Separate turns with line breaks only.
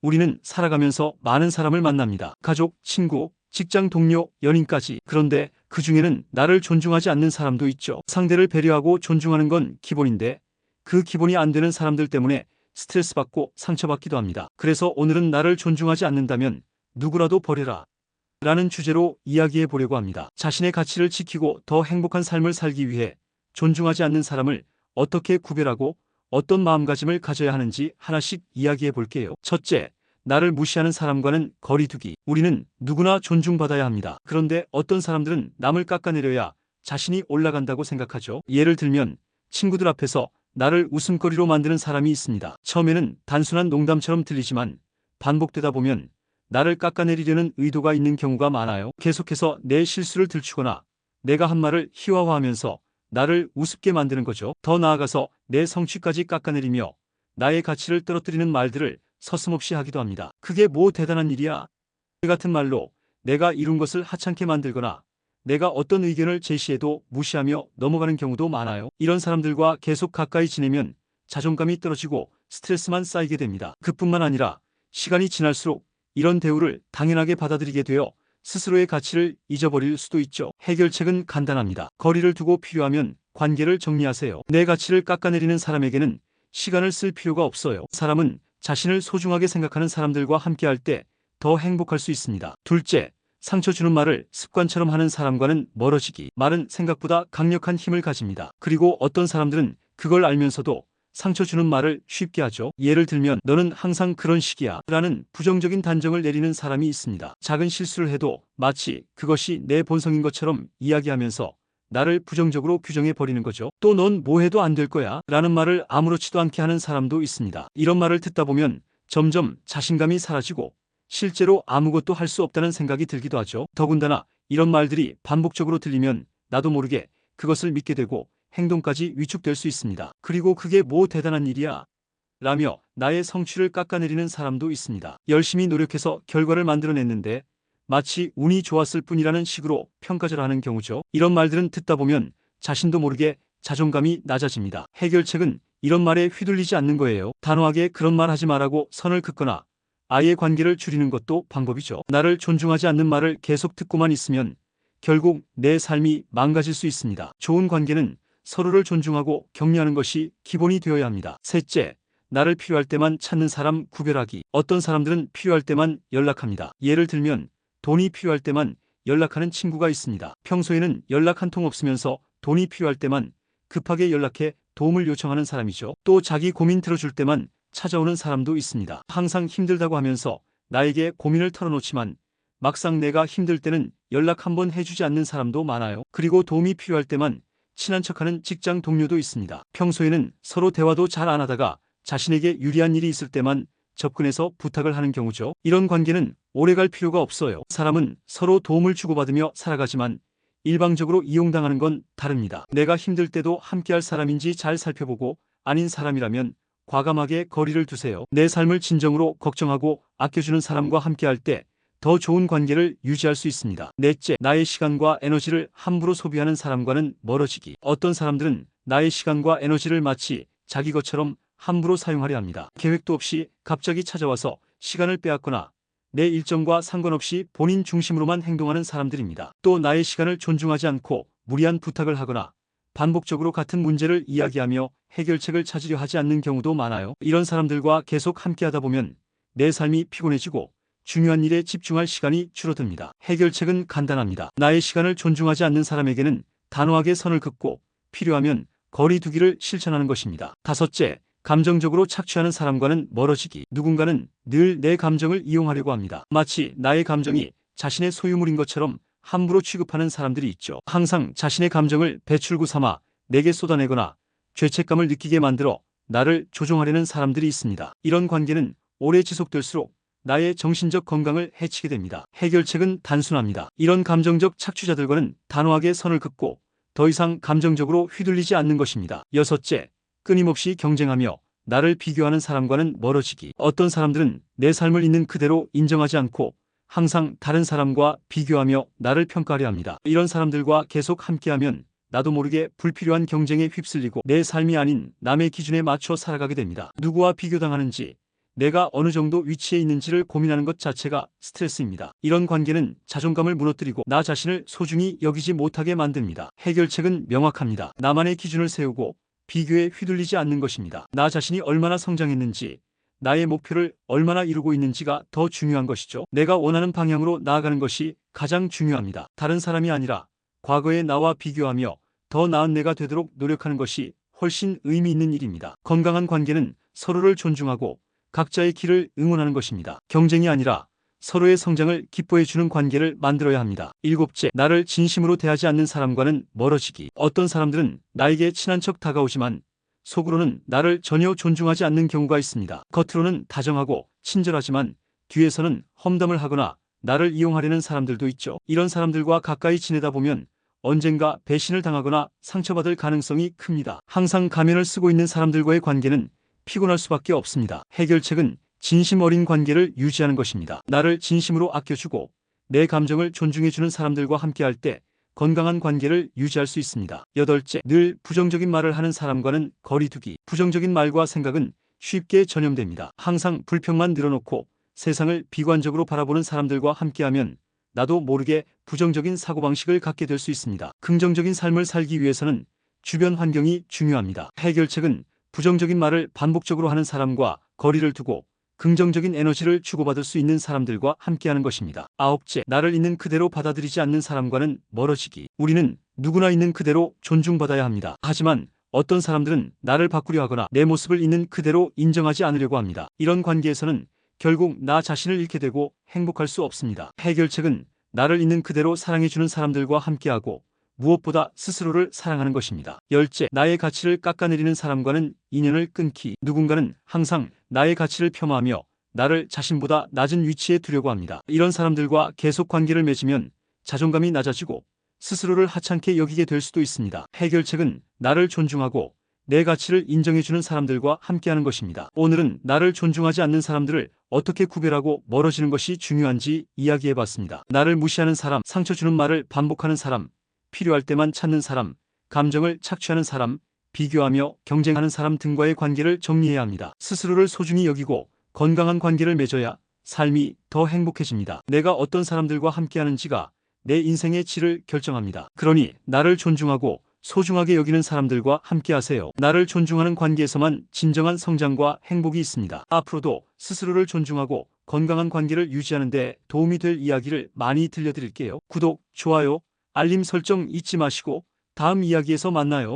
우리는 살아가면서 많은 사람을 만납니다. 가족, 친구, 직장 동료, 연인까지. 그런데 그 중에는 나를 존중하지 않는 사람도 있죠. 상대를 배려하고 존중하는 건 기본인데 그 기본이 안 되는 사람들 때문에 스트레스 받고 상처받기도 합니다. 그래서 오늘은 나를 존중하지 않는다면 누구라도 버려라 라는 주제로 이야기해 보려고 합니다. 자신의 가치를 지키고 더 행복한 삶을 살기 위해 존중하지 않는 사람을 어떻게 구별하고 어떤 마음가짐을 가져야 하는지 하나씩 이야기해 볼게요. 첫째, 나를 무시하는 사람과는 거리 두기. 우리는 누구나 존중받아야 합니다. 그런데 어떤 사람들은 남을 깎아내려야 자신이 올라간다고 생각하죠. 예를 들면 친구들 앞에서 나를 웃음거리로 만드는 사람이 있습니다. 처음에는 단순한 농담처럼 들리지만 반복되다 보면 나를 깎아내리려는 의도가 있는 경우가 많아요. 계속해서 내 실수를 들추거나 내가 한 말을 희화화하면서 나를 우습게 만드는 거죠. 더 나아가서 내 성취까지 깎아내리며 나의 가치를 떨어뜨리는 말들을 서슴없이 하기도 합니다. 그게 뭐 대단한 일이야? 같은 말로 내가 이룬 것을 하찮게 만들거나 내가 어떤 의견을 제시해도 무시하며 넘어가는 경우도 많아요. 이런 사람들과 계속 가까이 지내면 자존감이 떨어지고 스트레스만 쌓이게 됩니다. 그뿐만 아니라 시간이 지날수록 이런 대우를 당연하게 받아들이게 되어 스스로의 가치를 잊어버릴 수도 있죠. 해결책은 간단합니다. 거리를 두고 필요하면 관계를 정리하세요. 내 가치를 깎아내리는 사람에게는 시간을 쓸 필요가 없어요. 사람은 자신을 소중하게 생각하는 사람들과 함께할 때 더 행복할 수 있습니다. 둘째, 상처 주는 말을 습관처럼 하는 사람과는 멀어지기. 말은 생각보다 강력한 힘을 가집니다. 그리고 어떤 사람들은 그걸 알면서도 상처 주는 말을 쉽게 하죠. 예를 들면 너는 항상 그런 식이야 라는 부정적인 단정을 내리는 사람이 있습니다. 작은 실수를 해도 마치 그것이 내 본성인 것처럼 이야기하면서 나를 부정적으로 규정해 버리는 거죠. 또 넌 뭐 해도 안 될 거야 라는 말을 아무렇지도 않게 하는 사람도 있습니다. 이런 말을 듣다 보면 점점 자신감이 사라지고 실제로 아무것도 할 수 없다는 생각이 들기도 하죠. 더군다나 이런 말들이 반복적으로 들리면 나도 모르게 그것을 믿게 되고 행동까지 위축될 수 있습니다. 그리고 그게 뭐 대단한 일이야 라며 나의 성취를 깎아내리는 사람도 있습니다. 열심히 노력해서 결과를 만들어냈는데 마치 운이 좋았을 뿐이라는 식으로 평가절하하는 경우죠. 이런 말들은 듣다 보면 자신도 모르게 자존감이 낮아집니다. 해결책은 이런 말에 휘둘리지 않는 거예요. 단호하게 그런 말 하지 말라고 선을 긋거나 아예 관계를 줄이는 것도 방법이죠. 나를 존중하지 않는 말을 계속 듣고만 있으면 결국 내 삶이 망가질 수 있습니다. 좋은 관계는 서로를 존중하고 격려하는 것이 기본이 되어야 합니다. 셋째, 나를 필요할 때만 찾는 사람 구별하기. 어떤 사람들은 필요할 때만 연락합니다. 예를 들면 돈이 필요할 때만 연락하는 친구가 있습니다. 평소에는 연락 한 통 없으면서 돈이 필요할 때만 급하게 연락해 도움을 요청하는 사람이죠. 또 자기 고민 들어줄 때만 찾아오는 사람도 있습니다. 항상 힘들다고 하면서 나에게 고민을 털어놓지만 막상 내가 힘들 때는 연락 한번 해주지 않는 사람도 많아요. 그리고 도움이 필요할 때만 친한 척하는 직장 동료도 있습니다. 평소에는 서로 대화도 잘 안 하다가 자신에게 유리한 일이 있을 때만 접근해서 부탁을 하는 경우죠. 이런 관계는 오래갈 필요가 없어요. 사람은 서로 도움을 주고받으며 살아가지만 일방적으로 이용당하는 건 다릅니다. 내가 힘들 때도 함께할 사람인지 잘 살펴보고 아닌 사람이라면 과감하게 거리를 두세요. 내 삶을 진정으로 걱정하고 아껴주는 사람과 함께할 때 더 좋은 관계를 유지할 수 있습니다. 넷째, 나의 시간과 에너지를 함부로 소비하는 사람과는 멀어지기. 어떤 사람들은 나의 시간과 에너지를 마치 자기 것처럼 함부로 사용하려 합니다. 계획도 없이 갑자기 찾아와서 시간을 빼앗거나 내 일정과 상관없이 본인 중심으로만 행동하는 사람들입니다. 또 나의 시간을 존중하지 않고 무리한 부탁을 하거나 반복적으로 같은 문제를 이야기하며 해결책을 찾으려 하지 않는 경우도 많아요. 이런 사람들과 계속 함께하다 보면 내 삶이 피곤해지고 중요한 일에 집중할 시간이 줄어듭니다. 해결책은 간단합니다. 나의 시간을 존중하지 않는 사람에게는 단호하게 선을 긋고 필요하면 거리 두기를 실천하는 것입니다. 다섯째, 감정적으로 착취하는 사람과는 멀어지기. 누군가는 늘 내 감정을 이용하려고 합니다. 마치 나의 감정이 자신의 소유물인 것처럼 함부로 취급하는 사람들이 있죠. 항상 자신의 감정을 배출구 삼아 내게 쏟아내거나 죄책감을 느끼게 만들어 나를 조종하려는 사람들이 있습니다. 이런 관계는 오래 지속될수록 나의 정신적 건강을 해치게 됩니다. 해결책은 단순합니다. 이런 감정적 착취자들과는 단호하게 선을 긋고 더 이상 감정적으로 휘둘리지 않는 것입니다. 여섯째, 끊임없이 경쟁하며 나를 비교하는 사람과는 멀어지기. 어떤 사람들은 내 삶을 있는 그대로 인정하지 않고 항상 다른 사람과 비교하며 나를 평가하려 합니다. 이런 사람들과 계속 함께하면 나도 모르게 불필요한 경쟁에 휩쓸리고 내 삶이 아닌 남의 기준에 맞춰 살아가게 됩니다. 누구와 비교당하는지, 내가 어느 정도 위치에 있는지를 고민하는 것 자체가 스트레스입니다. 이런 관계는 자존감을 무너뜨리고 나 자신을 소중히 여기지 못하게 만듭니다. 해결책은 명확합니다. 나만의 기준을 세우고 비교에 휘둘리지 않는 것입니다. 나 자신이 얼마나 성장했는지, 나의 목표를 얼마나 이루고 있는지가 더 중요한 것이죠. 내가 원하는 방향으로 나아가는 것이 가장 중요합니다. 다른 사람이 아니라 과거의 나와 비교하며 더 나은 내가 되도록 노력하는 것이 훨씬 의미 있는 일입니다. 건강한 관계는 서로를 존중하고 각자의 길을 응원하는 것입니다. 경쟁이 아니라 서로의 성장을 기뻐해주는 관계를 만들어야 합니다. 일곱째, 나를 진심으로 대하지 않는 사람과는 멀어지기. 어떤 사람들은 나에게 친한 척 다가오지만 속으로는 나를 전혀 존중하지 않는 경우가 있습니다. 겉으로는 다정하고 친절하지만 뒤에서는 험담을 하거나 나를 이용하려는 사람들도 있죠. 이런 사람들과 가까이 지내다 보면 언젠가 배신을 당하거나 상처받을 가능성이 큽니다. 항상 가면을 쓰고 있는 사람들과의 관계는 피곤할 수밖에 없습니다. 해결책은 진심 어린 관계를 유지하는 것입니다. 나를 진심으로 아껴주고 내 감정을 존중해주는 사람들과 함께할 때 건강한 관계를 유지할 수 있습니다. 여덟째, 늘 부정적인 말을 하는 사람과는 거리 두기. 부정적인 말과 생각은 쉽게 전염됩니다. 항상 불평만 늘어놓고 세상을 비관적으로 바라보는 사람들과 함께하면 나도 모르게 부정적인 사고방식을 갖게 될 수 있습니다. 긍정적인 삶을 살기 위해서는 주변 환경이 중요합니다. 해결책은 부정적인 말을 반복적으로 하는 사람과 거리를 두고 긍정적인 에너지를 주고받을 수 있는 사람들과 함께하는 것입니다. 아홉째, 나를 있는 그대로 받아들이지 않는 사람과는 멀어지기. 우리는 누구나 있는 그대로 존중받아야 합니다. 하지만 어떤 사람들은 나를 바꾸려 하거나 내 모습을 있는 그대로 인정하지 않으려고 합니다. 이런 관계에서는 결국 나 자신을 잃게 되고 행복할 수 없습니다. 해결책은 나를 있는 그대로 사랑해주는 사람들과 함께하고 무엇보다 스스로를 사랑하는 것입니다. 열째, 나의 가치를 깎아내리는 사람과는 인연을 끊기. 누군가는 항상 나의 가치를 폄하하며 나를 자신보다 낮은 위치에 두려고 합니다. 이런 사람들과 계속 관계를 맺으면 자존감이 낮아지고 스스로를 하찮게 여기게 될 수도 있습니다. 해결책은 나를 존중하고 내 가치를 인정해주는 사람들과 함께하는 것입니다. 오늘은 나를 존중하지 않는 사람들을 어떻게 구별하고 멀어지는 것이 중요한지 이야기해봤습니다. 나를 무시하는 사람, 상처 주는 말을 반복하는 사람, 필요할 때만 찾는 사람, 감정을 착취하는 사람, 비교하며 경쟁하는 사람 등과의 관계를 정리해야 합니다. 스스로를 소중히 여기고 건강한 관계를 맺어야 삶이 더 행복해집니다. 내가 어떤 사람들과 함께하는지가 내 인생의 질을 결정합니다. 그러니 나를 존중하고 소중하게 여기는 사람들과 함께하세요. 나를 존중하는 관계에서만 진정한 성장과 행복이 있습니다. 앞으로도 스스로를 존중하고 건강한 관계를 유지하는 데 도움이 될 이야기를 많이 들려드릴게요. 구독, 좋아요, 알림 설정 잊지 마시고 다음 이야기에서 만나요.